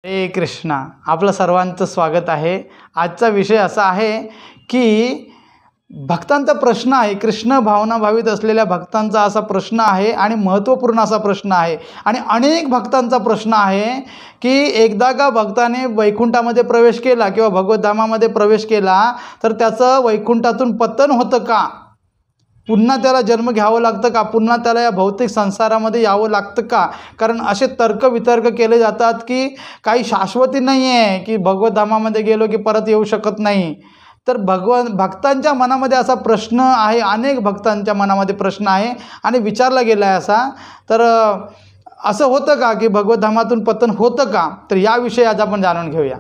हरे कृष्णा. आपलं सर्वांचं स्वागत आहे. आजचा विषय असा आहे की भक्तांचा प्रश्न आहे, कृष्ण भावना भावित असलेल्या भक्तांचा असा प्रश्न आहे आणि महत्त्वपूर्ण असा प्रश्न आहे. आणि अनेक भक्तांचा प्रश्न आहे की एकदा का भक्ताने वैकुंठामध्ये प्रवेश केला किंवा भगवद्धामामध्ये प्रवेश केला तर त्याचं वैकुंठातून पतन होतं का? पुन्हा त्याला जन्म घ्यावं लागतं का? पुन्हा त्याला या भौतिक संसारामध्ये यावं लागतं का? कारण असे तर्कवितर्क केले जातात की काही शाश्वती नाही आहे, की भगवद्धामामध्ये गेलो की परत येऊ शकत नाही. तर भक्तांच्या मनामध्ये असा प्रश्न आहे, अनेक भक्तांच्या मनामध्ये प्रश्न आहे आणि विचारला गेला आहे असा. तर असं होतं का की भगवद्धामातून पतन होतं का? तर याविषयी आज आपण जाणून घेऊया.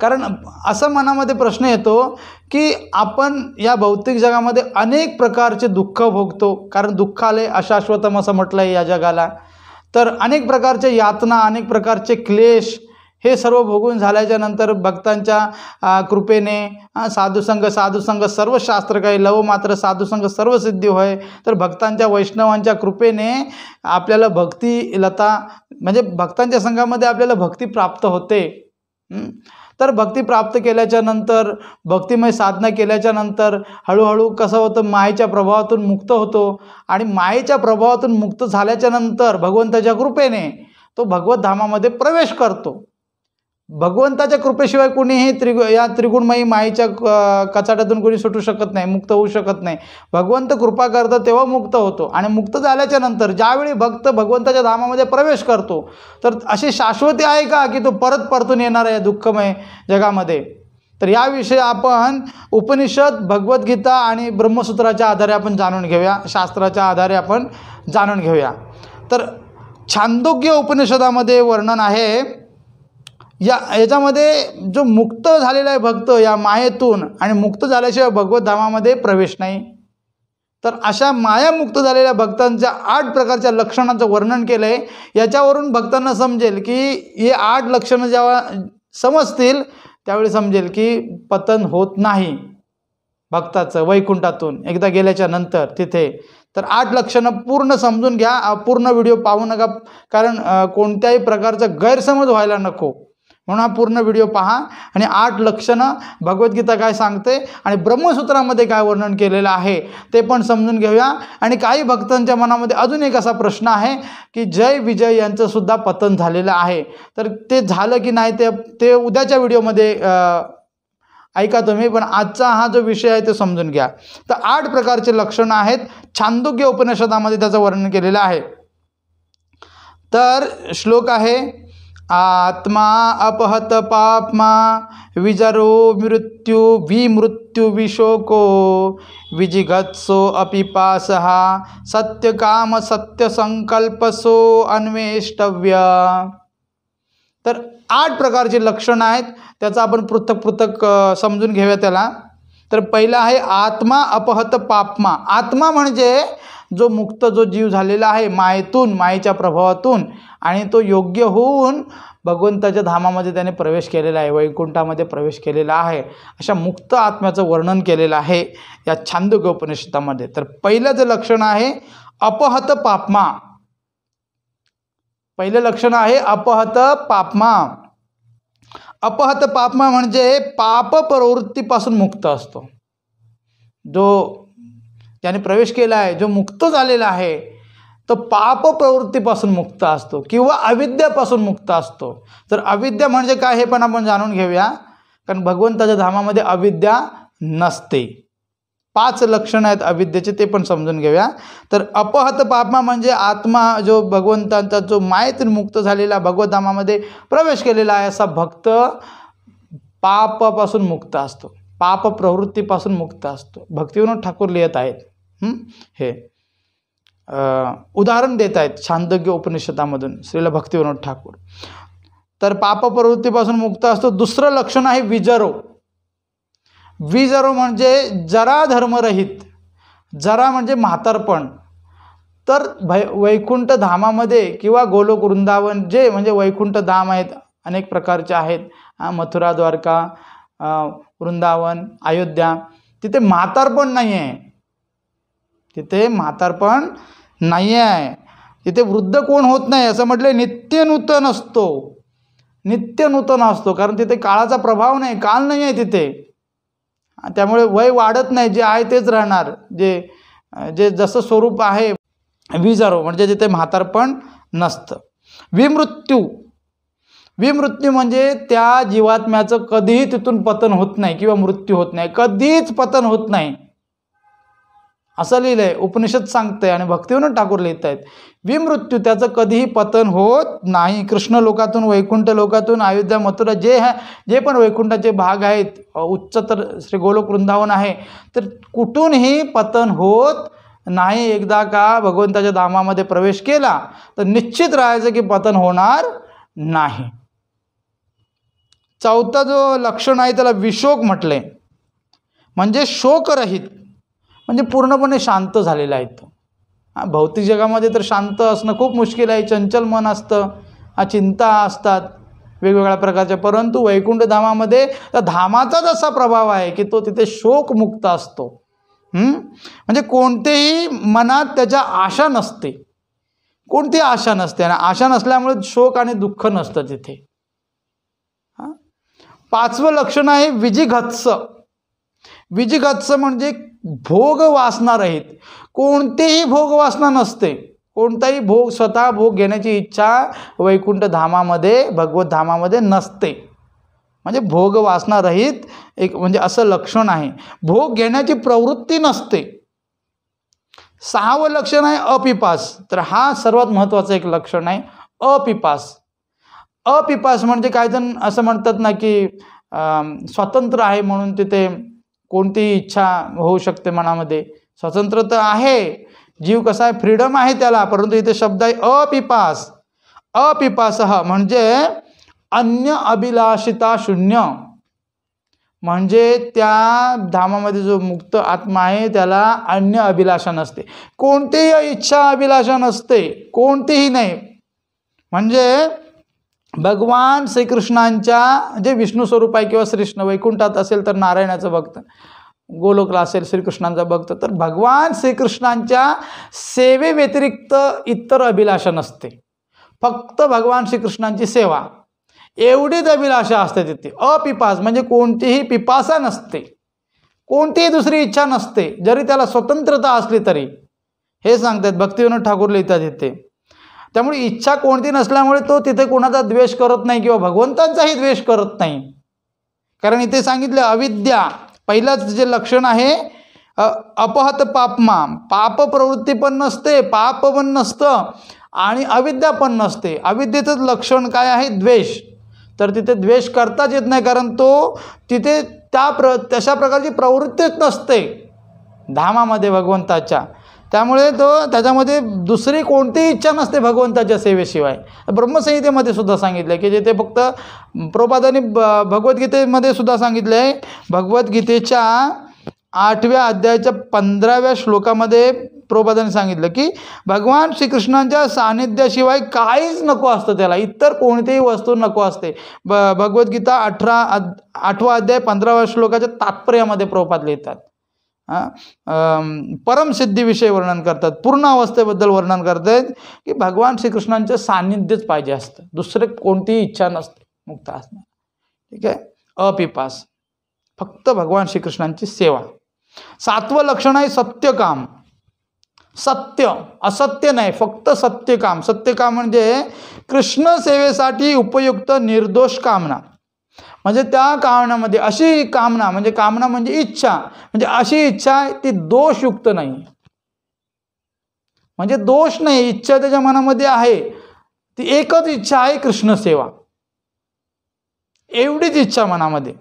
कारण असं मनामध्ये प्रश्न येतो की आपण या भौतिक जगामध्ये अनेक प्रकारचे दुःख भोगतो, कारण दुःखालय अशाश्वतम असं म्हटलं आहे या जगाला. तर अनेक प्रकारचे यातना, अनेक प्रकारचे क्लेश हे सर्व भोगून झाल्याच्या नंतर भक्तांच्या कृपेने साधुसंग सर्व शास्त्र काही लव मात्र साधुसंग सर्व सिद्धी होय. तर भक्तांच्या वैष्णवांच्या कृपेने आपल्याला भक्ती लता म्हणजे भक्तांच्या संघामध्ये आपल्याला भक्ती प्राप्त होते. तर भक्ती प्राप्त केल्याच्या नंतर, भक्तिमय साधना केल्याच्या नंतर हळूहळू कसं होतं, मायेच्या प्रभावातून मुक्त होतो. आणि मायेच्या प्रभावातून मुक्त झाल्याच्या नंतर भगवंताच्या कृपेने तो भगवद्धामामध्ये प्रवेश करतो. भगवंताच्या कृपेशिवाय कोणीही या त्रिगुणमयी मायेच्या कचाट्यातून कोणी सुटू शकत नाही, मुक्त होऊ शकत नाही. भगवंत कृपा करतात तेव्हा मुक्त होतो. आणि मुक्त झाल्याच्या नंतर ज्यावेळी भक्त भगवंताच्या धामामध्ये प्रवेश करतो तर अशी शाश्वती आहे का की तो परत परतून येणार आहे दुःखमय जगामध्ये? तर याविषयी आपण उपनिषद, भगवद्गीता आणि ब्रह्मसूत्राच्या आधारे आपण जाणून घेऊया, शास्त्राच्या आधारे आपण जाणून घेऊया. तर छांदोग्य उपनिषदामध्ये वर्णन आहे. याच्यामध्ये जो मुक्त झालेला आहे भक्त या मायेतून, आणि मुक्त झाल्याशिवाय भगवद्धामामध्ये प्रवेश नाही. तर अशा मायामुक्त झालेल्या भक्तांच्या 8 प्रकारच्या लक्षणांचं वर्णन केलं आहे. याच्यावरून भक्तांना समजेल की हे 8 लक्षणं जेव्हा समजतील त्यावेळी समजेल की पतन होत नाही भक्ताचं वैकुंठातून एकदा गेल्याच्या नंतर तिथे. तर 8 लक्षणं पूर्ण समजून घ्या, पूर्ण व्हिडिओ पाहू नका, कारण कोणत्याही प्रकारचा गैरसमज व्हायला नको. म्हणून हा पूर्ण व्हिडिओ पहा आणि 8 लक्षणं भगवद्गीता काय सांगते आणि ब्रह्मसूत्रामध्ये काय वर्णन केलेलं आहे ते पण समजून घेऊया. आणि काही भक्तांच्या मनामध्ये अजून एक असा प्रश्न आहे की जय विजय यांचं सुद्धा पतन झालेलं आहे. तर ते झालं की नाही ते उद्याच्या व्हिडिओमध्ये ऐका तुम्ही, पण आजचा हा जो विषय आहे ते समजून घ्या. तर 8 प्रकारचे लक्षणं आहेत, छांदोग्य उपनिषदामध्ये त्याचं वर्णन केलेलं आहे. तर श्लोक आहे, आत्मा अपहत पाप्मा विजरो मृत्यु विमृत्यु विशोको विजिगत्सो अपिपासः सत्यकाम सत्यसंकल्पसो अन्वेष्टव्य. तर 8 प्रकारची लक्षणं आहेत, त्याचा आपण पृथक समजून घेऊया त्याला. तर पहिला आहे आत्मा अपहत पाप्मा. आत्मा म्हणजे जो मुक्त, जो जीव झालेला आहे मायेतून, मायेच्या प्रभावातून, आणि तो योग्य होऊन भगवंताच्या धामामध्ये त्याने प्रवेश केलेला आहे, वैकुंठामध्ये प्रवेश केलेला आहे. अशा मुक्त आत्म्याचं वर्णन केलेलं आहे या छांदोग्य उपनिषदामध्ये. तर पहिलं जे लक्षण आहे अपहत पाप्मा. पहिलं लक्षण आहे अपहत पाप्मा. अपहत पाप्मा म्हणजे पाप प्रवृत्तीपासून मुक्त असतो. जो त्याने प्रवेश केला आहे, जो मुक्त झालेला आहे, तो पाप प्रवृत्तीपासून मुक्त असतो किंवा अविद्यापासून मुक्त असतो. तर अविद्या म्हणजे काय हे पण आपण जाणून घेऊया, कारण भगवंताच्या धामामध्ये अविद्या नसते. 5 लक्षणं आहेत अविद्येचे, ते पण समजून घेऊया. तर अपहत पाप्मा म्हणजे आत्मा जो भगवंतांचा, जो मायेतून मुक्त झालेला, भगवद्धामामध्ये प्रवेश केलेला आहे असा भक्त पापापासून मुक्त असतो, पाप प्रवृत्तीपासून मुक्त असतो. भक्तिविनोद ठाकूर लिहित आहेत हे उदाहरण देत आहेत छांदोग्य उपनिषदामधून श्रील भक्तिविनोद ठाकूर. तर पाप प्रवृत्तीपासून मुक्त असतो. दुसरं लक्षण आहे विजरो. विजरो म्हणजे जरा धर्मरहित. जरा म्हणजे म्हातारपण. तर वैकुंठ धामामध्ये किंवा गोलोक वृंदावन, जे म्हणजे वैकुंठ धाम आहेत, अनेक प्रकारचे आहेत, मथुरा, द्वारका, वृंदावन, अयोध्या, तिथे म्हातारपण नाही आहे. तिथे म्हातारपण नाही आहे. तिथे वृद्ध कोण होत नाही. असं म्हटले नित्य नूतन असतो. नित्य नूतन असतो, कारण तिथे काळाचा प्रभाव नाही, काल नाही आहे तिथे. त्यामुळे वय वाढत नाही, जे आहे तेच राहणार, जे जे जसं स्वरूप आहे विजारो, म्हणजे जिथे म्हातारपण नसतं. विमृत्यू, विमृत्यू म्हणजे त्या जीवात्म्याचं कधीही तिथून पतन होत नाही किंवा मृत्यू होत नाही, कधीच पतन होत नाही, असं लिहिलं आहे. उपनिषद सांगतंय आणि भक्तिविनोद ठाकूर लिहित आहेत. विमृत्यू, त्याचं कधीही पतन होत नाही. कृष्ण लोकातून, वैकुंठ लोकातून, अयोध्या, मथुरा, जे पण वैकुंठाचे भाग आहेत, उच्चतर श्री गोलोक वृंदावन आहे, तर कुठूनही पतन होत नाही. एकदा का भगवंताच्या धामामध्ये प्रवेश केला तर निश्चित राहायचं की पतन होणार नाही. चौथा जो लक्षण आहे त्याला विशोक म्हटले, म्हणजे शोकरहित, म्हणजे पूर्णपणे शांत झालेला आहे तो. भौतिक जगामध्ये तर शांत असणं खूप मुश्किल आहे, चंचल मन असतं, चिंता असतात वेगवेगळ्या प्रकारच्या, परंतु वैकुंठ धामामध्ये त्या धामाचाच असा प्रभाव आहे की तो तिथे शोकमुक्त असतो. म्हणजे कोणतेही मनात त्याच्या आशा नसते, कोणतीही आशा नसते, आणि आशा नसल्यामुळे शोक आणि दुःख नसतं तिथे. पाचवं लक्षण आहे विजिघत्स. विजिघत्स म्हणजे भोग वासना रहित, कोणतीही भोग वासना नसते, कोणताही भोग, स्वतः भोग घेण्याची इच्छा वैकुंठ धामामध्ये, भगवत धामामध्ये नसते. म्हणजे भोग वासना रहित एक म्हणजे असं लक्षण आहे. भोग घेण्याची प्रवृत्ती नसते. सहावं लक्षण आहे अपिपास. तर हा सर्वात महत्त्वाचं एक लक्षण आहे, अपिपास. अपिपास म्हणजे काही जण असं म्हणतात ना की स्वतंत्र आहे म्हणून तिथे कोणतीही इच्छा होऊ शकते मनामध्ये. स्वतंत्र तर आहे, जीव कसा आहे, फ्रीडम आहे त्याला, परंतु इथे शब्द आहे अपिपास. अपिपासः म्हणजे अन्य अभिलाषिता शून्य, म्हणजे त्या धामामध्ये जो मुक्त आत्मा आहे त्याला अन्य अभिलाषा नसते, कोणतीही इच्छा अभिलाषा नसते, कोणतीही नाही. म्हणजे भगवान श्रीकृष्णांच्या जे विष्णू स्वरूप आहे किंवा श्रीकृष्ण वैकुंठात असेल तर नारायणाचं भक्त, गोलोकला असेल श्रीकृष्णांचा भक्त, तर भगवान श्रीकृष्णांच्या सेवेव्यतिरिक्त इतर अभिलाषा नसते, फक्त भगवान श्रीकृष्णांची सेवा एवढीच अभिलाषा असते तिथे. अपिपास म्हणजे कोणतीही पिपासा नसते, कोणतीही दुसरी इच्छा नसते, जरी त्याला स्वतंत्रता असली तरी, हे सांगतात भक्तिविनोद ठाकूर लिहितात इथे. त्यामुळे इच्छा कोणती नसल्यामुळे तो तिथे कोणाचा द्वेष करत नाही किंवा भगवंतांचाही द्वेष करत नाही. कारण इथे सांगितलं अविद्या, पहिलंच जे लक्षण आहे अपहत पापमा, पाप प्रवृत्ती पण नसते, पाप पण नसतं आणि अविद्या पण नसते. अविद्येचं लक्षण काय आहे, द्वेष. तर तिथे द्वेष करताच येत नाही, कारण तो तिथे तशा प्रकारची प्रवृत्तीच नसते धामामध्ये भगवंताच्या. त्यामुळे तो त्याच्यामध्ये दुसरी कोणतीही इच्छा नसते भगवंताच्या सेवेशिवाय. ब्रह्मसंहितेमध्ये सुद्धा सांगितलं आहे की जिथे फक्त प्रभुपादांनी भगवद्गीतेमध्ये सुद्धा सांगितलं आहे, भगवद्गीतेच्या 8व्या अध्यायाच्या 15व्या श्लोकामध्ये प्रभुपादांनी सांगितलं की भगवान श्रीकृष्णांच्या सानिध्याशिवाय काहीच नको असतं त्याला, इतर कोणतीही वस्तू नको असते. भगवद्गीता 8वा अध्याय 15व्या श्लोकाच्या तात्पर्यामध्ये प्रभुपाद लिहितात. परमसिद्धीविषयी वर्णन करतात, पूर्ण अवस्थेबद्दल वर्णन करतात की भगवान श्रीकृष्णांचं सान्निध्यच पाहिजे असतं, दुसरे कोणतीही इच्छा नसते मुक्त असणार. ठीक आहे, अपिपास, फक्त भगवान श्रीकृष्णांची सेवा. सातवं लक्षण आहे सत्यकाम. सत्य, असत्य नाही, फक्त सत्यकाम. सत्यकाम म्हणजे कृष्ण सेवेसाठी उपयुक्त निर्दोष कामना. म्हणजे त्या कामनामध्ये अशी कामना, म्हणजे कामना म्हणजे इच्छा, म्हणजे अशी इच्छा ती दोषयुक्त नाही, म्हणजे दोष नाही, इच्छा त्याच्या मनामध्ये आहे, ती एकच इच्छा आहे कृष्ण सेवा, एवढीच इच्छा मनामध्ये.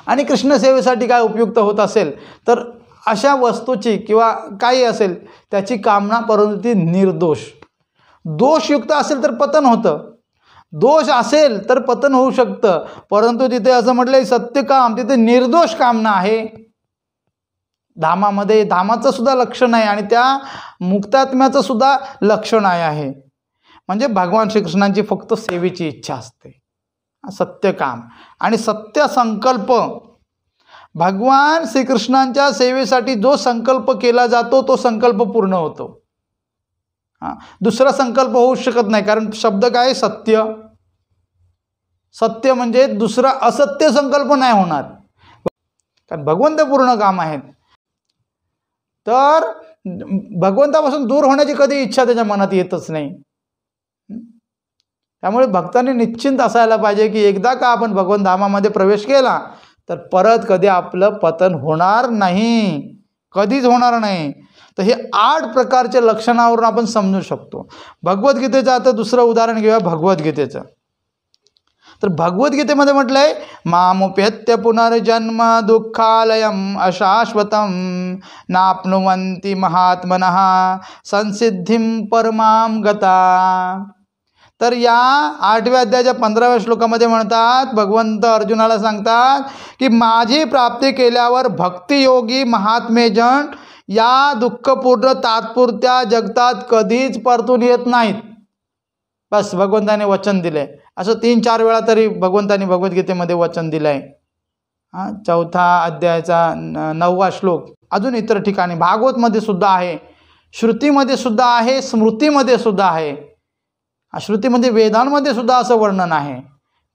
आणि कृष्ण सेवेसाठी काय उपयुक्त होत असेल तर अशा वस्तूची किंवा काही असेल त्याची कामना, परंतु ती निर्दोष. दोषयुक्त असेल तर पतन होतं, दोष असेल तर पतन होऊ शकतं, परंतु तिथे असं म्हटलंय सत्यकाम, तिथे निर्दोष कामना आहे धामामध्ये. धामाचं सुद्धा लक्षण आहे आणि त्या मुक्तात्म्याचं सुद्धा लक्षण आहे. म्हणजे भगवान श्रीकृष्णांची फक्त सेवेची इच्छा असते, सत्यकाम. आणि सत्य संकल्प, भगवान श्रीकृष्णांच्या सेवेसाठी जो संकल्प केला जातो तो संकल्प पूर्ण होतो. दुसरा संकल्प होऊ शकत नाही, कारण शब्द काय, सत्य. सत्य म्हणजे दुसरा असत्य संकल्प नाही होणार, कारण भगवंत पूर्ण काम आहेत. तर भगवंतापासून दूर होण्याची कधी इच्छा त्याच्या मनात येतच नाही. त्यामुळे भक्तांनी निश्चिंत असायला पाहिजे की एकदा का आपण भगवंत धामामध्ये प्रवेश केला तर परत कधी आपलं पतन होणार नाही, कधीच होणार नाही. तर हे 8 प्रकारच्या लक्षणावरून आपण समजू शकतो. भगवद्गीतेचं आता दुसरं उदाहरण घेऊया भगवद्गीतेचं. तर भगवद्गीतेमध्ये म्हटलंय मामुपेत्य पुनर्जन्म दुःखालयम अशाश्वतम नाप्नुवन्ति महात्मनः संसिद्धिं परमां गता. तर या 8व्या अध्यायाच्या 15व्या श्लोकामध्ये म्हणतात, भगवंत अर्जुनाला सांगतात की माझी प्राप्ती केल्यावर भक्तियोगी महात्मेजन या दुःखपूर्ण तात्पुरत्या जगतात कधीच परतून येत नाहीत. बस भगवंताने वचन दिले. असं 3-4 वेळा तरी भगवंताने भगवद्गीतेमध्ये वचन दिलं आहे. 4था अध्यायाचा 9वा श्लोक. अजून इतर ठिकाणी भागवतमध्ये सुद्धा आहे, श्रुतीमध्ये सुद्धा आहे, स्मृतीमध्ये सुद्धा आहे. श्रुतीमध्ये वेदांमध्ये सुद्धा असं वर्णन आहे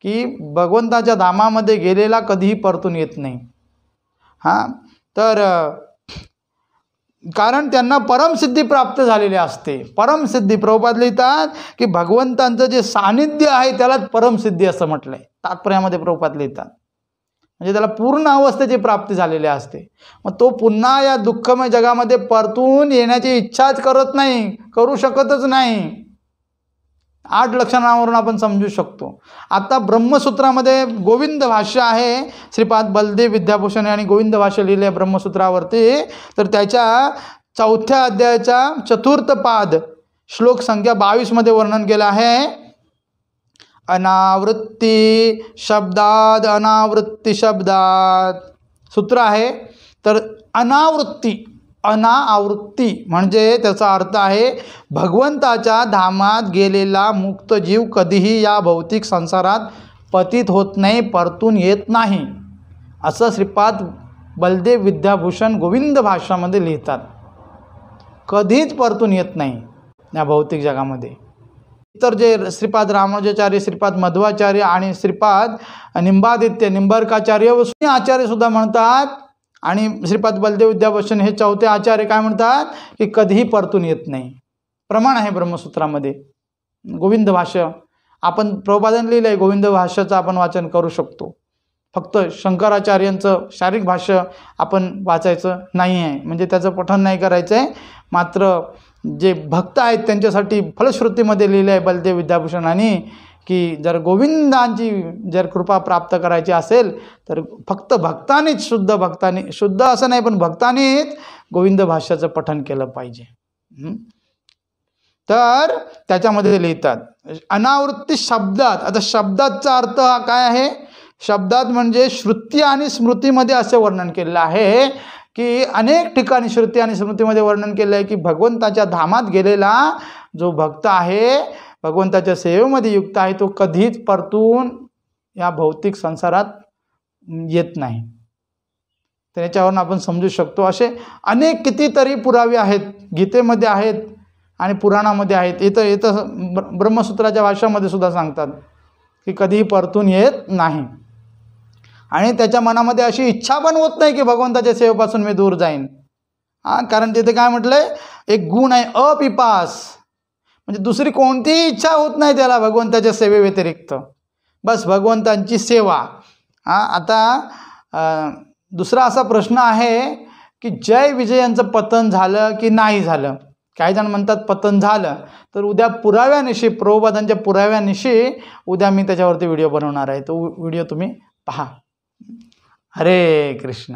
की भगवंताच्या धामामध्ये गेलेला कधीही परतून येत नाही. तर कारण त्यांना परमसिद्धी प्राप्त झालेली असते. परमसिद्धी प्रभुपाद लिहितात की भगवंतांचं जे सानिध्य आहे त्यालाच परमसिद्धी असं म्हटलं आहे. तात्पर्यामध्ये प्रभुपाद लिहितात म्हणजे त्याला पूर्ण अवस्थेची प्राप्ती झालेली असते. मग तो पुन्हा या दुःखमय जगामध्ये परतून येण्याची इच्छाच करत नाही, करू शकतच नाही. 8 लक्षणावरून आपण समजू शकतो. आता ब्रह्मसूत्रामध्ये गोविंद भाष्य आहे, श्रीपाद बलदेव विद्याभूषण यांनी गोविंद भाष्य लिहिले आहे ब्रह्मसूत्रावरती. तर त्याच्या 4थ्या अध्यायाच्या 4th पाद श्लोक संख्या 22 मध्ये वर्णन केलं आहे. अनावृत्ती शब्दात अनावृत्ती शब्दात सूत्र आहे. तर अनावृत्ती म्हणजे त्याचा अर्थ आहे भगवंताच्या धामात गेलेला मुक्त जीव कधीही या भौतिक संसारात पतित होत नाही, परतून येत नाही, असं श्रीपाद बलदेव विद्याभूषण गोविंद भाष्यामध्ये लिहितात. कधीच परतून येत नाही या भौतिक जगामध्ये. इतर जे श्रीपाद रामानुजाचार्य, श्रीपाद मध्वाचार्य आणि श्रीपाद निंबार्काचार्य व आचार्य सुद्धा म्हणतात, आणि श्रीपाद बलदेव विद्याभूषण हे 4थे आचार्य काय म्हणतात की कधीही परतून येत नाही. प्रमाण आहे ब्रह्मसूत्रामध्ये. गोविंद भाष्य आपण प्रभुपादांनी लिहिलं आहे, गोविंद भाष्याचं आपण वाचन करू शकतो. फक्त शंकराचार्यांचं शारीरिक भाष्य आपण वाचायचं नाही आहे, म्हणजे त्याचं पठण नाही करायचं आहे. मात्र जे भक्त आहेत त्यांच्यासाठी फलश्रुतीमध्ये लिहिलं आहे बलदेव विद्याभूषणांनी की जर गोविंदांची जर कृपा प्राप्त करायची असेल तर फक्त भक्तांनीच, शुद्ध असं नाही पण भक्तांनीच गोविंद भाष्याचं पठण केलं पाहिजे. तर त्याच्यामध्ये लिहितात अनावृत्ती शब्दात. आता शब्दाचा अर्थ हा काय आहे? शब्दात म्हणजे श्रुती आणि स्मृतीमध्ये असे वर्णन केलेलं आहे की अनेक ठिकाणी श्रुती आणि स्मृतीमध्ये वर्णन केलं आहे की भगवंताच्या धामात गेलेला जो भक्त आहे, भगवंताच्या सेवेमध्ये युक्त आहे, तो कधीच परतून या भौतिक संसारात येत नाही. तर याच्यावरून आपण समजू शकतो. असे अनेक कितीतरी पुरावे आहेत, गीतेमध्ये आहेत आणि पुराणामध्ये आहेत. इथं ब्रह्मसूत्राच्या भाष्यामध्ये सुद्धा सांगतात की कधीही परतून येत नाही. आणि त्याच्या मनामध्ये अशी इच्छा पण होत नाही की भगवंताच्या सेवेपासून मी दूर जाईन. कारण तिथे काय म्हटलंय, एक गुण आहे अपिपास, म्हणजे दुसरी कोणतीही इच्छा होत नाही त्याला भगवंताच्या सेवेव्यतिरिक्त, बस भगवंतांची सेवा. आता दुसरा असा प्रश्न आहे की जय विजयांचं पतन झालं की नाही झालं. काही जण म्हणतात पतन झालं. तर उद्या पुराव्यानिशी, प्रभुपादांच्या पुराव्यानिशी उद्या मी त्याच्यावरती व्हिडिओ बनवणार आहे. तो व्हिडिओ तुम्ही पहा. हरे कृष्ण.